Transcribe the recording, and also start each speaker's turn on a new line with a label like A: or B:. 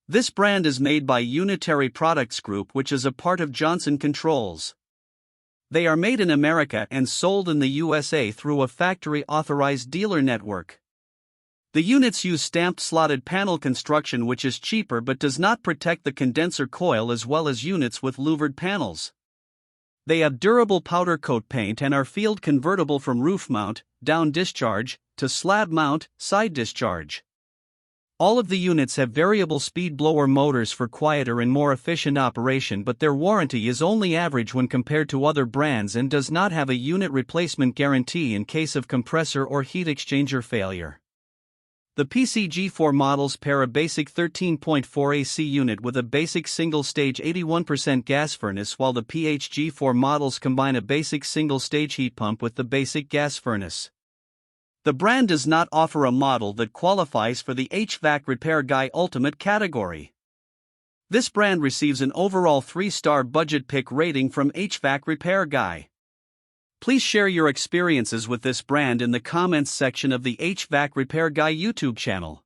A: This brand is made by Unitary Products Group, which is a part of Johnson Controls. They are made in America and sold in the USA through a factory-authorized dealer network. The units use stamped slotted panel construction, which is cheaper but does not protect the condenser coil, as well as units with louvered panels. They have durable powder coat paint and are field convertible from roof mount, down discharge, to slab mount, side discharge. All of the units have variable speed blower motors for quieter and more efficient operation, but their warranty is only average when compared to other brands and does not have a unit replacement guarantee in case of compressor or heat exchanger failure. The PCG4 models pair a basic 13.4 AC unit with a basic single-stage 81% gas furnace, while the PHG4 models combine a basic single-stage heat pump with the basic gas furnace. The brand does not offer a model that qualifies for the HvacRepairGuy Ultimate category. This brand receives an overall 3-star budget pick rating from HvacRepairGuy. Please share your experiences with this brand in the comments section of the HvacRepairGuy YouTube channel.